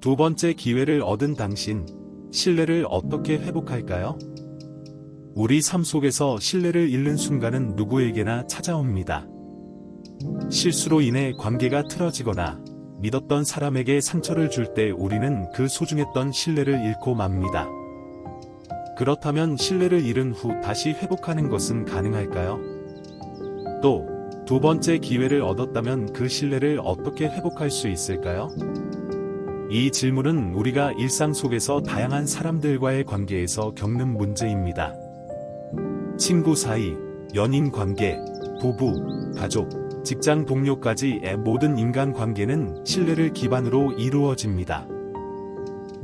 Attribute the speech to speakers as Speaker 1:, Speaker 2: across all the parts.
Speaker 1: 두 번째 기회를 얻은 당신, 신뢰를 어떻게 회복할까요? 우리 삶 속에서 신뢰를 잃는 순간은 누구에게나 찾아옵니다. 실수로 인해 관계가 틀어지거나 믿었던 사람에게 상처를 줄 때 우리는 그 소중했던 신뢰를 잃고 맙니다. 그렇다면 신뢰를 잃은 후 다시 회복하는 것은 가능할까요? 또, 두 번째 기회를 얻었다면 그 신뢰를 어떻게 회복할 수 있을까요? 이 질문은 우리가 일상 속에서 다양한 사람들과의 관계에서 겪는 문제입니다. 친구 사이, 연인 관계, 부부, 가족, 직장 동료까지의 모든 인간 관계는 신뢰를 기반으로 이루어집니다.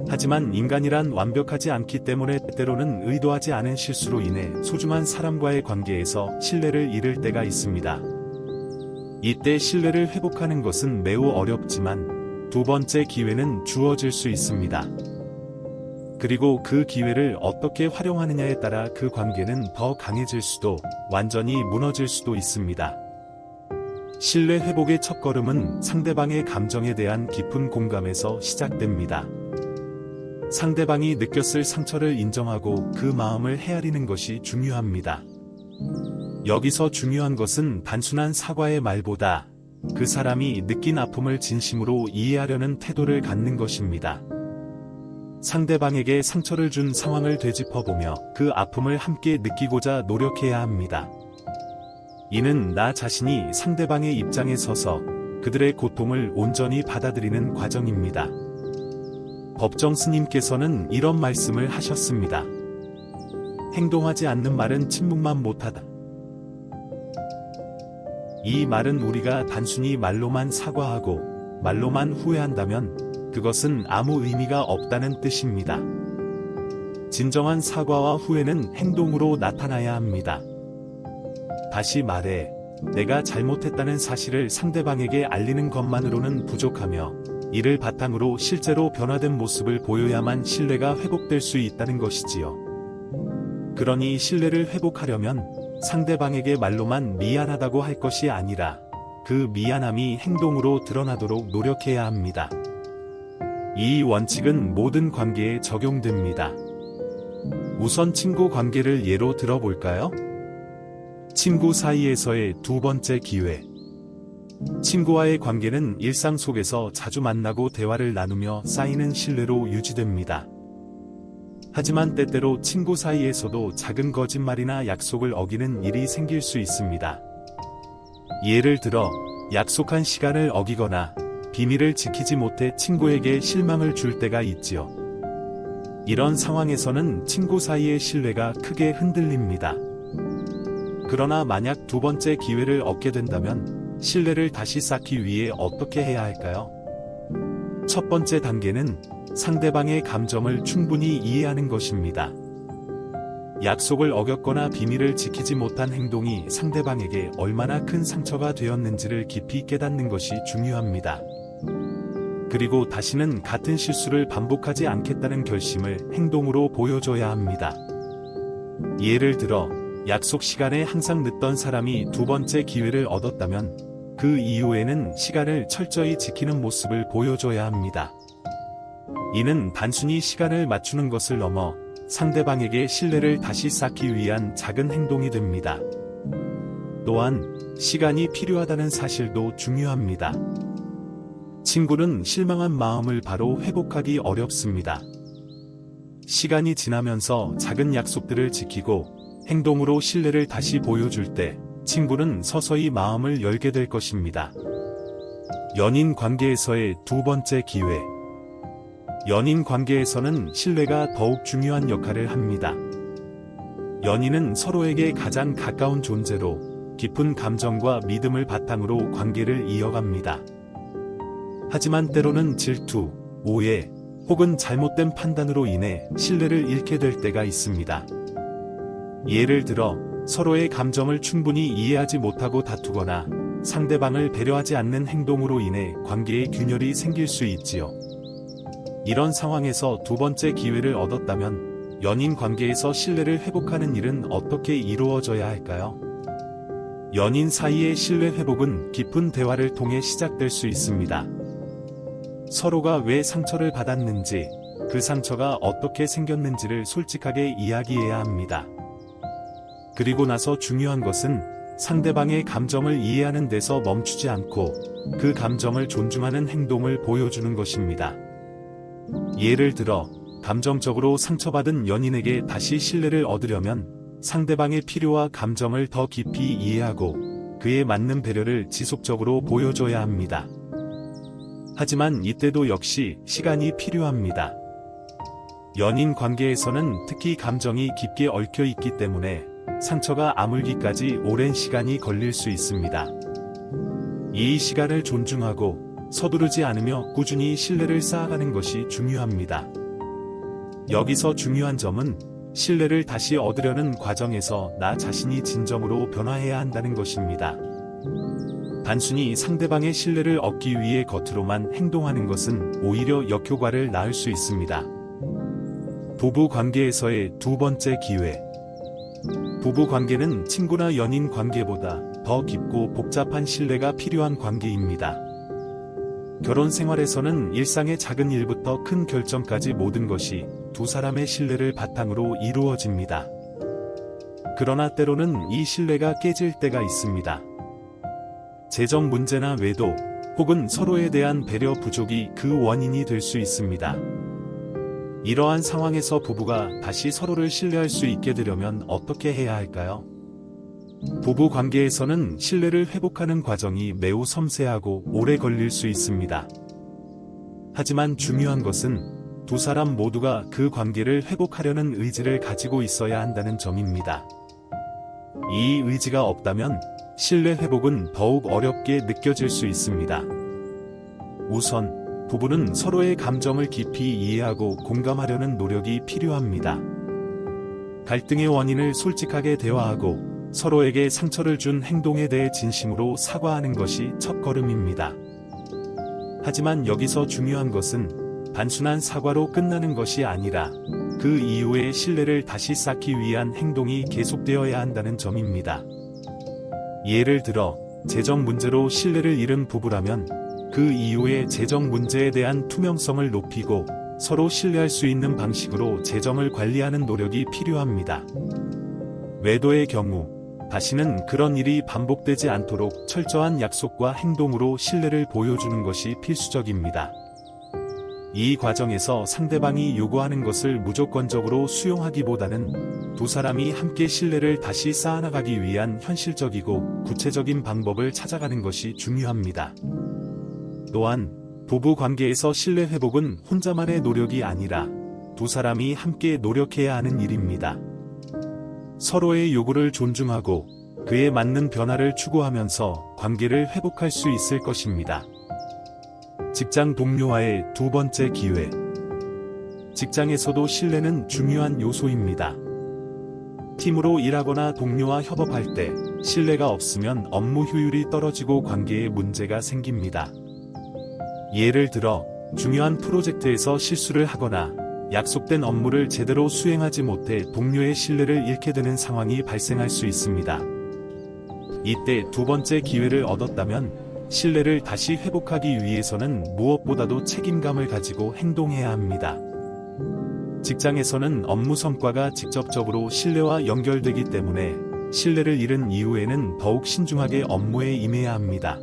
Speaker 1: 하지만 인간이란 완벽하지 않기 때문에 때로는 의도하지 않은 실수로 인해 소중한 사람과의 관계에서 신뢰를 잃을 때가 있습니다. 이때 신뢰를 회복하는 것은 매우 어렵지만 두 번째 기회는 주어질 수 있습니다. 그리고 그 기회를 어떻게 활용하느냐에 따라 그 관계는 더 강해질 수도 완전히 무너질 수도 있습니다. 신뢰 회복의 첫걸음은 상대방의 감정에 대한 깊은 공감에서 시작됩니다. 상대방이 느꼈을 상처를 인정하고 그 마음을 헤아리는 것이 중요합니다. 여기서 중요한 것은 단순한 사과의 말보다 그 사람이 느낀 아픔을 진심으로 이해하려는 태도를 갖는 것입니다. 상대방에게 상처를 준 상황을 되짚어보며 그 아픔을 함께 느끼고자 노력해야 합니다. 이는 나 자신이 상대방의 입장에 서서 그들의 고통을 온전히 받아들이는 과정입니다. 법정 스님께서는 이런 말씀을 하셨습니다. 행동하지 않는 말은 침묵만 못하다. 이 말은 우리가 단순히 말로만 사과하고 말로만 후회한다면 그것은 아무 의미가 없다는 뜻입니다. 진정한 사과와 후회는 행동으로 나타나야 합니다. 다시 말해, 내가 잘못했다는 사실을 상대방에게 알리는 것만으로는 부족하며 이를 바탕으로 실제로 변화된 모습을 보여야만 신뢰가 회복될 수 있다는 것이지요. 그러니 신뢰를 회복하려면 상대방에게 말로만 미안하다고 할 것이 아니라 그 미안함이 행동으로 드러나도록 노력해야 합니다. 이 원칙은 모든 관계에 적용됩니다. 우선 친구 관계를 예로 들어볼까요? 친구 사이에서의 두 번째 기회. 친구와의 관계는 일상 속에서 자주 만나고 대화를 나누며 쌓이는 신뢰로 유지됩니다. 하지만 때때로 친구 사이에서도 작은 거짓말이나 약속을 어기는 일이 생길 수 있습니다. 예를 들어, 약속한 시간을 어기거나 비밀을 지키지 못해 친구에게 실망을 줄 때가 있지요. 이런 상황에서는 친구 사이의 신뢰가 크게 흔들립니다. 그러나 만약 두 번째 기회를 얻게 된다면 신뢰를 다시 쌓기 위해 어떻게 해야 할까요? 첫 번째 단계는 상대방의 감정을 충분히 이해하는 것입니다. 약속을 어겼거나 비밀을 지키지 못한 행동이 상대방에게 얼마나 큰 상처가 되었는지를 깊이 깨닫는 것이 중요합니다. 그리고 다시는 같은 실수를 반복하지 않겠다는 결심을 행동으로 보여줘야 합니다. 예를 들어, 약속 시간에 항상 늦던 사람이 두 번째 기회를 얻었다면 그 이후에는 시간을 철저히 지키는 모습을 보여줘야 합니다. 이는 단순히 시간을 맞추는 것을 넘어 상대방에게 신뢰를 다시 쌓기 위한 작은 행동이 됩니다. 또한 시간이 필요하다는 사실도 중요합니다. 친구는 실망한 마음을 바로 회복하기 어렵습니다. 시간이 지나면서 작은 약속들을 지키고 행동으로 신뢰를 다시 보여줄 때 친구는 서서히 마음을 열게 될 것입니다. 연인 관계에서의 두 번째 기회. 연인 관계에서는 신뢰가 더욱 중요한 역할을 합니다. 연인은 서로에게 가장 가까운 존재로 깊은 감정과 믿음을 바탕으로 관계를 이어갑니다. 하지만 때로는 질투, 오해, 혹은 잘못된 판단으로 인해 신뢰를 잃게 될 때가 있습니다. 예를 들어, 서로의 감정을 충분히 이해하지 못하고 다투거나 상대방을 배려하지 않는 행동으로 인해 관계에 균열이 생길 수 있지요. 이런 상황에서 두 번째 기회를 얻었다면 연인 관계에서 신뢰를 회복하는 일은 어떻게 이루어져야 할까요? 연인 사이의 신뢰 회복은 깊은 대화를 통해 시작될 수 있습니다. 서로가 왜 상처를 받았는지, 그 상처가 어떻게 생겼는지를 솔직하게 이야기해야 합니다. 그리고 나서 중요한 것은 상대방의 감정을 이해하는 데서 멈추지 않고 그 감정을 존중하는 행동을 보여주는 것입니다. 예를 들어, 감정적으로 상처받은 연인에게 다시 신뢰를 얻으려면 상대방의 필요와 감정을 더 깊이 이해하고 그에 맞는 배려를 지속적으로 보여줘야 합니다. 하지만 이때도 역시 시간이 필요합니다. 연인 관계에서는 특히 감정이 깊게 얽혀 있기 때문에 상처가 아물기까지 오랜 시간이 걸릴 수 있습니다. 이 시간을 존중하고 서두르지 않으며 꾸준히 신뢰를 쌓아가는 것이 중요합니다. 여기서 중요한 점은 신뢰를 다시 얻으려는 과정에서 나 자신이 진정으로 변화해야 한다는 것입니다. 단순히 상대방의 신뢰를 얻기 위해 겉으로만 행동하는 것은 오히려 역효과를 낳을 수 있습니다. 부부 관계에서의 두 번째 기회. 부부 관계는 친구나 연인 관계보다 더 깊고 복잡한 신뢰가 필요한 관계입니다. 결혼 생활에서는 일상의 작은 일부터 큰 결정까지 모든 것이 두 사람의 신뢰를 바탕으로 이루어집니다. 그러나 때로는 이 신뢰가 깨질 때가 있습니다. 재정 문제나 외도, 혹은 서로에 대한 배려 부족이 그 원인이 될 수 있습니다. 이러한 상황에서 부부가 다시 서로를 신뢰할 수 있게 되려면 어떻게 해야 할까요? 부부 관계에서는 신뢰를 회복하는 과정이 매우 섬세하고 오래 걸릴 수 있습니다. 하지만 중요한 것은 두 사람 모두가 그 관계를 회복하려는 의지를 가지고 있어야 한다는 점입니다. 이 의지가 없다면 신뢰 회복은 더욱 어렵게 느껴질 수 있습니다. 우선 부부는 서로의 감정을 깊이 이해하고 공감하려는 노력이 필요합니다. 갈등의 원인을 솔직하게 대화하고 서로에게 상처를 준 행동에 대해 진심으로 사과하는 것이 첫걸음입니다. 하지만 여기서 중요한 것은 단순한 사과로 끝나는 것이 아니라 그 이후에 신뢰를 다시 쌓기 위한 행동이 계속되어야 한다는 점입니다. 예를 들어, 재정 문제로 신뢰를 잃은 부부라면 그 이후에 재정 문제에 대한 투명성을 높이고 서로 신뢰할 수 있는 방식으로 재정을 관리하는 노력이 필요합니다. 외도의 경우, 다시는 그런 일이 반복되지 않도록 철저한 약속과 행동으로 신뢰를 보여주는 것이 필수적입니다. 이 과정에서 상대방이 요구하는 것을 무조건적으로 수용하기보다는 두 사람이 함께 신뢰를 다시 쌓아나가기 위한 현실적이고 구체적인 방법을 찾아가는 것이 중요합니다. 또한 부부 관계에서 신뢰 회복은 혼자만의 노력이 아니라 두 사람이 함께 노력해야 하는 일입니다. 서로의 요구를 존중하고 그에 맞는 변화를 추구하면서 관계를 회복할 수 있을 것입니다. 직장 동료와의 두 번째 기회. 직장에서도 신뢰는 중요한 요소입니다. 팀으로 일하거나 동료와 협업할 때 신뢰가 없으면 업무 효율이 떨어지고 관계에 문제가 생깁니다. 예를 들어, 중요한 프로젝트에서 실수를 하거나 약속된 업무를 제대로 수행하지 못해 동료의 신뢰를 잃게 되는 상황이 발생할 수 있습니다. 이때 두 번째 기회를 얻었다면 신뢰를 다시 회복하기 위해서는 무엇보다도 책임감을 가지고 행동해야 합니다. 직장에서는 업무 성과가 직접적으로 신뢰와 연결되기 때문에 신뢰를 잃은 이후에는 더욱 신중하게 업무에 임해야 합니다.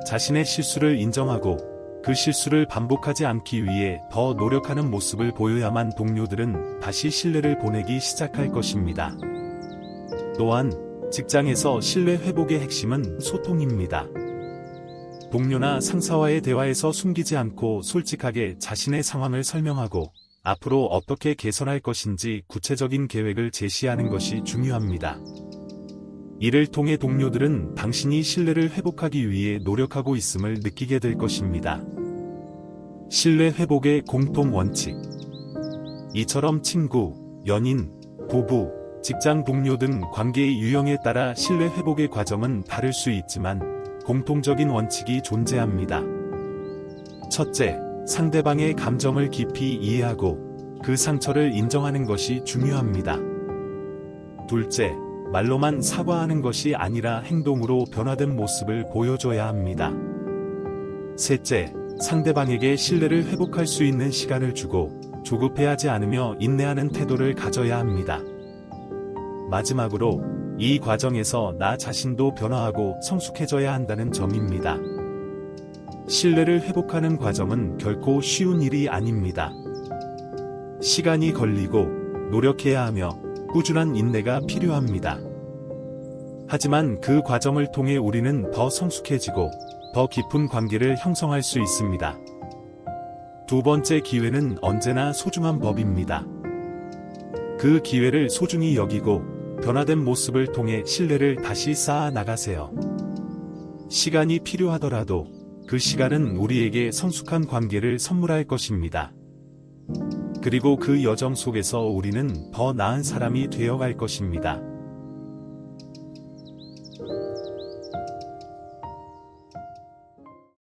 Speaker 1: 자신의 실수를 인정하고 그 실수를 반복하지 않기 위해 더 노력하는 모습을 보여야만 동료들은 다시 신뢰를 보내기 시작할 것입니다. 또한 직장에서 신뢰 회복의 핵심은 소통입니다. 동료나 상사와의 대화에서 숨기지 않고 솔직하게 자신의 상황을 설명하고 앞으로 어떻게 개선할 것인지 구체적인 계획을 제시하는 것이 중요합니다. 이를 통해 동료들은 당신이 신뢰를 회복하기 위해 노력하고 있음을 느끼게 될 것입니다. 신뢰 회복의 공통 원칙. 이처럼 친구, 연인, 부부, 직장 동료 등 관계의 유형에 따라 신뢰 회복의 과정은 다를 수 있지만 공통적인 원칙이 존재합니다. 첫째, 상대방의 감정을 깊이 이해하고 그 상처를 인정하는 것이 중요합니다. 둘째, 말로만 사과하는 것이 아니라 행동으로 변화된 모습을 보여줘야 합니다. 셋째, 상대방에게 신뢰를 회복할 수 있는 시간을 주고 조급해하지 않으며 인내하는 태도를 가져야 합니다. 마지막으로 이 과정에서 나 자신도 변화하고 성숙해져야 한다는 점입니다. 신뢰를 회복하는 과정은 결코 쉬운 일이 아닙니다. 시간이 걸리고 노력해야 하며 꾸준한 인내가 필요합니다. 하지만 그 과정을 통해 우리는 더 성숙해지고 더 깊은 관계를 형성할 수 있습니다. 두 번째 기회는 언제나 소중한 법입니다. 그 기회를 소중히 여기고 변화된 모습을 통해 신뢰를 다시 쌓아 나가세요. 시간이 필요하더라도 그 시간은 우리에게 성숙한 관계를 선물할 것입니다. 그리고 그 여정 속에서 우리는 더 나은 사람이 되어갈 것입니다.